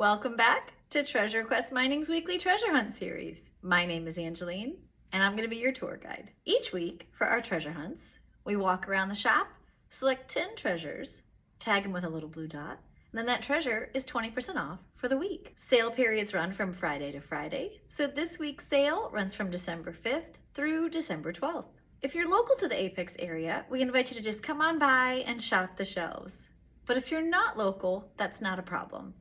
Welcome back to Treasure Quest Mining's weekly treasure hunt series. My name is Angeline, and I'm going to be your tour guide. Each week for our treasure hunts, we walk around the shop, select 10 treasures, tag them with a little blue dot, and then that treasure is 20% off for the week. Sale periods run from Friday to Friday, so this week's sale runs from December 5th through December 12th. If you're local to the Apex area, we invite you to just come on by and shop the shelves. But if you're not local, that's not a problem.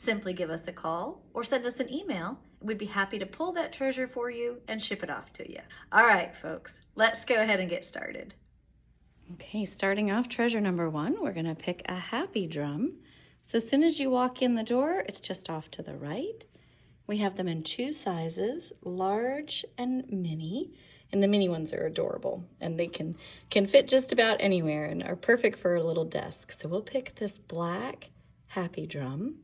Simply give us a call or send us an email. We'd be happy to pull that treasure for you and ship it off to you. All right, folks, let's go ahead and get started. Okay, starting off treasure number 1, we're gonna pick a happy drum. So as soon as you walk in the door, it's just off to the right. We have them in 2 sizes, large and mini. And the mini ones are adorable, and they can fit just about anywhere and are perfect for a little desk. So we'll pick this black happy drum.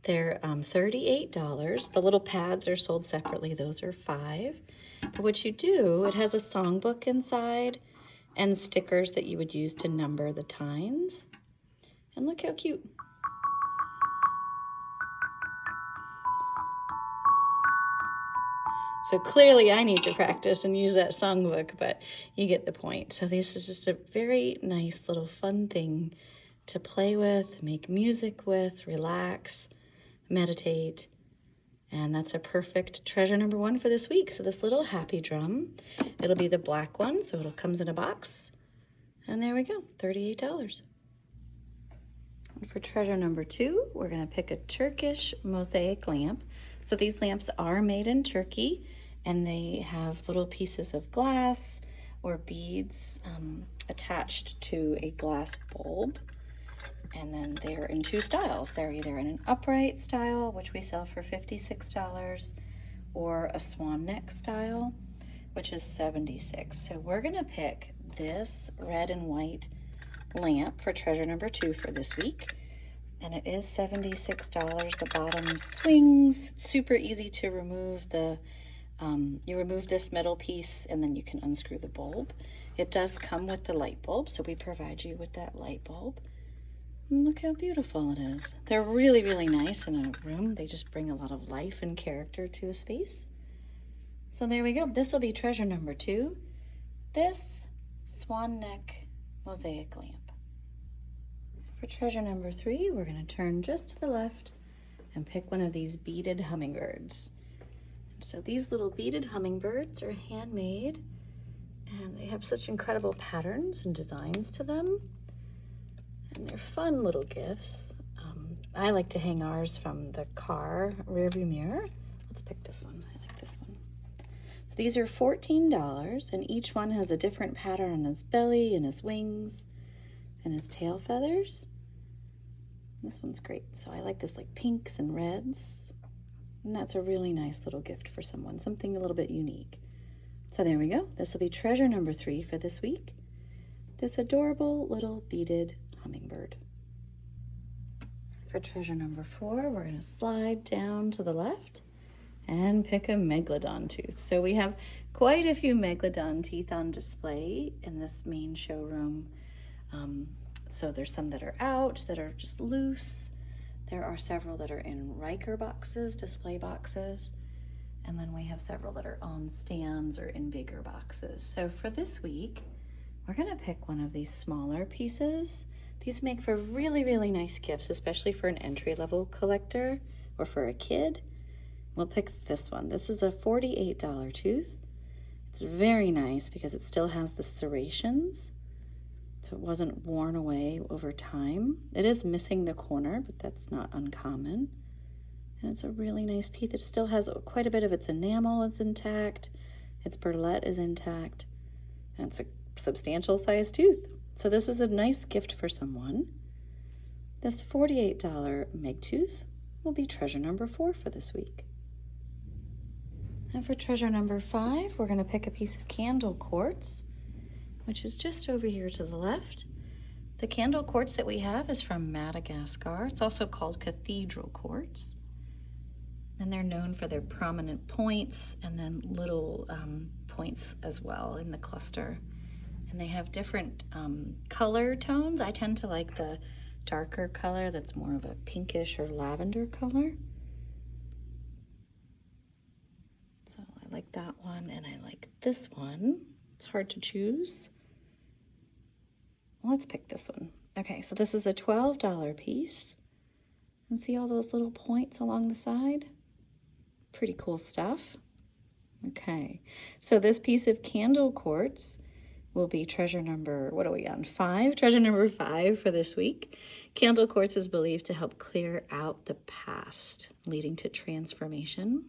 They're $38. The little pads are sold separately. Those are $5. But what you do, it has a songbook inside and stickers that you would use to number the tines. And look how cute. So clearly I need to practice and use that songbook, but you get the point. So this is just a very nice little fun thing to play with, make music with, relax, meditate. And that's a perfect treasure number 1 for this week. So this little happy drum, it'll be the black one, so it comes in a box. And there we go, $38. And for treasure number 2, we're gonna pick a Turkish mosaic lamp. So these lamps are made in Turkey, and they have little pieces of glass or beads attached to a glass bulb. And then they're in 2 styles. They're either in an upright style, which we sell for $56, or a swan neck style, which is $76. So we're gonna pick this red and white lamp for treasure number 2 for this week. And it is $76. The bottom swings. It's super easy to remove. You remove this metal piece and then you can unscrew the bulb. It does come with the light bulb, so we provide you with that light bulb. And look how beautiful it is. They're really, really nice in a room. They just bring a lot of life and character to a space. So there we go. This will be treasure number 2. This swan neck mosaic lamp. For treasure number 3, we're going to turn just to the left and pick one of these beaded hummingbirds. So these little beaded hummingbirds are handmade, and they have such incredible patterns and designs to them. And they're fun little gifts. I like to hang ours from the car rearview mirror. Let's pick this one. I like this one. So these are $14, and each one has a different pattern on his belly and his wings and his tail feathers. This one's great. So I like this, like pinks and reds. And that's a really nice little gift for someone, something a little bit unique. So there we go. This will be treasure number 3 for this week. This adorable little beaded hummingbird. For treasure number 4, we're going to slide down to the left and pick a megalodon tooth. So we have quite a few megalodon teeth on display in this main showroom. So there's some that are out, that are just loose. There are several that are in Riker boxes, display boxes, and then we have several that are on stands or in bigger boxes. So for this week, we're gonna pick one of these smaller pieces. These make for really, really nice gifts, especially for an entry-level collector or for a kid. We'll pick this one. This is a $48 tooth. It's very nice because it still has the serrations, so it wasn't worn away over time. It is missing the corner, but that's not uncommon. And it's a really nice piece. It still has quite a bit of its enamel is intact, its burlette is intact, and it's a substantial size tooth. So this is a nice gift for someone. This $48 meg tooth will be treasure number 4 for this week. And for treasure number 5, we're gonna pick a piece of candle quartz, which is just over here to the left. The candle quartz that we have is from Madagascar. It's also called cathedral quartz. And they're known for their prominent points and then little points as well in the cluster. And they have different color tones. I tend to like the darker color that's more of a pinkish or lavender color. like that one, and I like this one. It's hard to choose. Let's pick this one. Okay, so this is a $12 piece. And see all those little points along the side? Pretty cool stuff. Okay, so this piece of candle quartz will be treasure number, what are we on, 5? Treasure number 5 for this week. Candle quartz is believed to help clear out the past, leading to transformation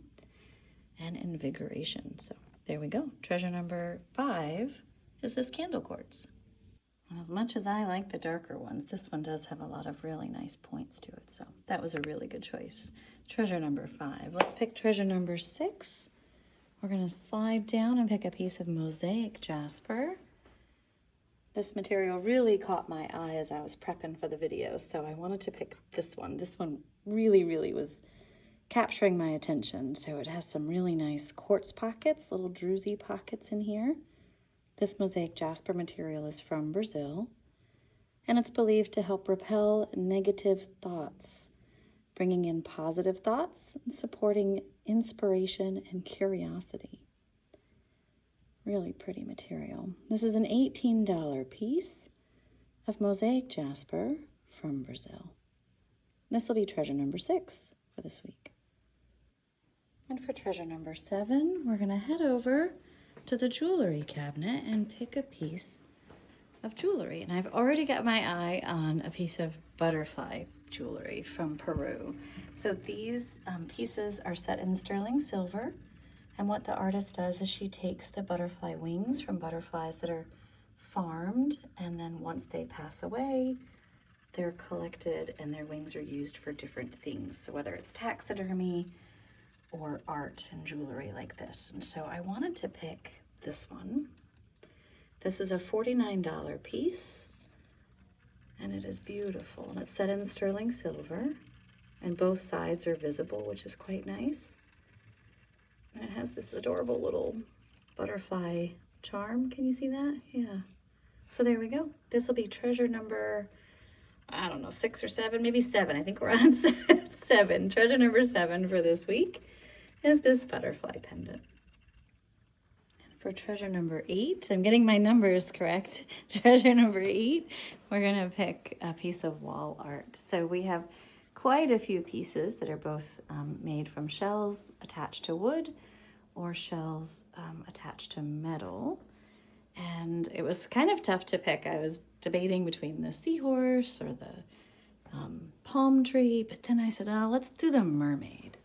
and invigoration. So there we go. Treasure number 5 is this candle quartz. And as much as I like the darker ones, this one does have a lot of really nice points to it. So that was a really good choice. Treasure number 5. Let's pick treasure number 6. We're going to slide down and pick a piece of mosaic jasper. This material really caught my eye as I was prepping for the video, so I wanted to pick this one. This one really was capturing my attention. So it has some really nice quartz pockets, little druzy pockets in here. This mosaic jasper material is from Brazil, and it's believed to help repel negative thoughts, bringing in positive thoughts and supporting inspiration and curiosity. Really pretty material. This is an $18 piece of mosaic jasper from Brazil. This will be treasure number 6 for this week. And for treasure number 7, we're going to head over to the jewelry cabinet and pick a piece of jewelry. And I've already got my eye on a piece of butterfly jewelry from Peru. So these pieces are set in sterling silver. And what the artist does is she takes the butterfly wings from butterflies that are farmed, and then once they pass away, they're collected and their wings are used for different things. So whether it's taxidermy or art and jewelry like this. And so I wanted to pick this one. This is a $49 piece, and it is beautiful. And it's set in sterling silver, and both sides are visible, which is quite nice. And it has this adorable little butterfly charm. Can you see that? Yeah. So there we go. This will be treasure number, I don't know, 6 or 7, maybe 7. I think we're on 7. Treasure number 7 for this week is this butterfly pendant. And for treasure number 8, I'm getting my numbers correct. Treasure number 8, we're going to pick a piece of wall art. So we have quite a few pieces that are both made from shells attached to wood or shells attached to metal. And it was kind of tough to pick. I was debating between the seahorse or the palm tree, but then I said, oh, let's do the mermaid.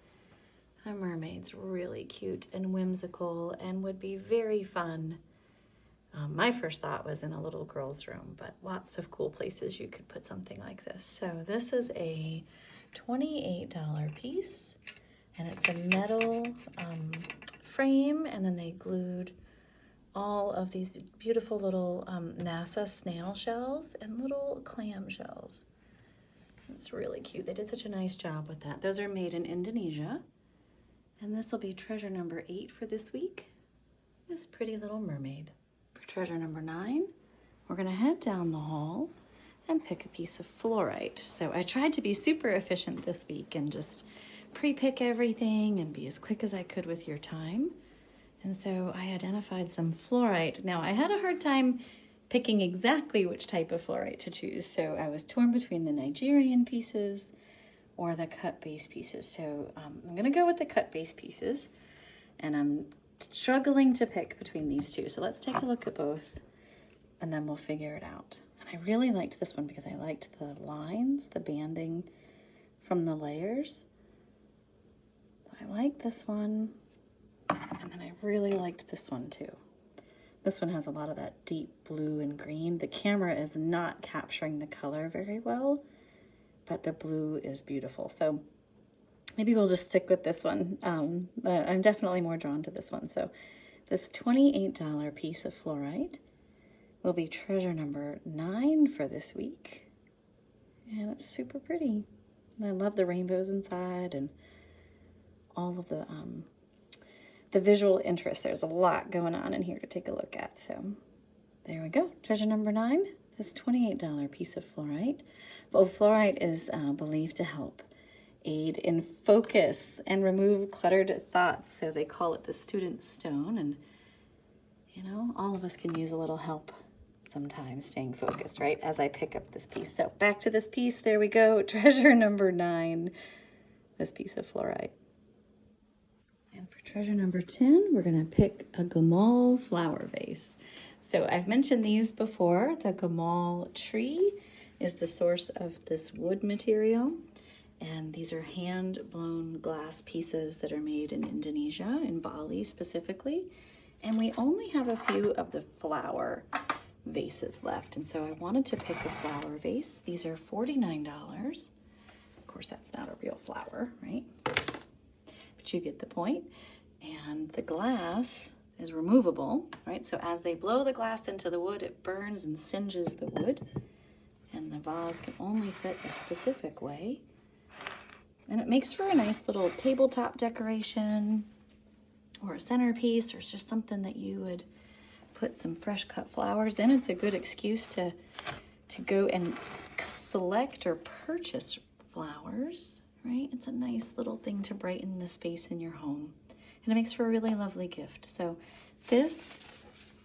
The mermaid's really cute and whimsical and would be very fun. My first thought was in a little girl's room, but lots of cool places you could put something like this. So this is a $28 piece, and it's a metal frame, and then they glued all of these beautiful little NASA snail shells and little clam shells. It's really cute. They did such a nice job with that. Those are made in Indonesia, and this will be treasure number 8 for this week, this pretty little mermaid. For treasure number 9, we're going to head down the hall and pick a piece of fluorite. So I tried to be super efficient this week and just pre-pick everything and be as quick as I could with your time. And so I identified some fluorite. Now I had a hard time picking exactly which type of fluorite to choose. So I was torn between the Nigerian pieces or the cut base pieces. So I'm gonna go with the cut base pieces, and I'm struggling to pick between these two. So let's take a look at both and then we'll figure it out. I really liked this one because I liked the lines, the banding from the layers. So I like this one, and then I really liked this one too. This one has a lot of that deep blue and green. The camera is not capturing the color very well, but the blue is beautiful. So maybe we'll just stick with this one. I'm definitely more drawn to this one. So this $28 piece of fluorite will be treasure number 9 for this week. And it's super pretty. And I love the rainbows inside and all of the visual interest. There's a lot going on in here to take a look at. So there we go. Treasure number 9, this $28 piece of fluorite. Well, fluorite is believed to help aid in focus and remove cluttered thoughts. So they call it the student stone. And, you know, all of us can use a little help sometimes staying focused, right? As I pick up this piece. So back to this piece. There we go. Treasure number 9, this piece of fluorite. And for treasure number 10, we're going to pick a gamal flower vase. So I've mentioned these before. The gamal tree is the source of this wood material. And these are hand-blown glass pieces that are made in Indonesia, in Bali specifically. And we only have a few of the flower vases left. And so I wanted to pick a flower vase. These are $49. Of course, that's not a real flower, right? But you get the point. And the glass is removable, right? So as they blow the glass into the wood, it burns and singes the wood. And the vase can only fit a specific way. And it makes for a nice little tabletop decoration or a centerpiece, or it's just something that you would put some fresh cut flowers in. It's a good excuse to go and select or purchase flowers, right? It's a nice little thing to brighten the space in your home. And it makes for a really lovely gift. So this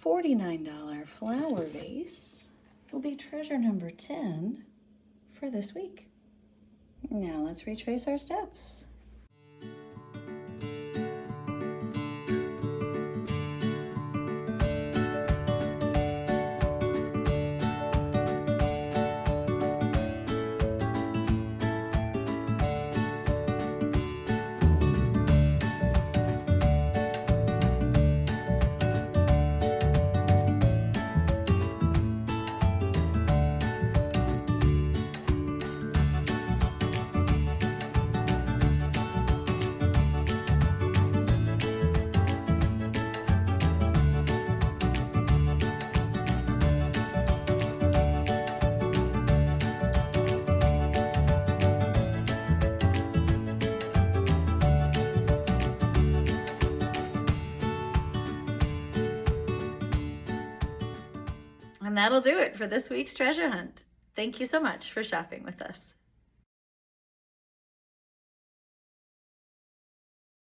$49 flower vase will be treasure number 10 for this week. Now let's retrace our steps. And that'll do it for this week's treasure hunt. Thank you so much for shopping with us.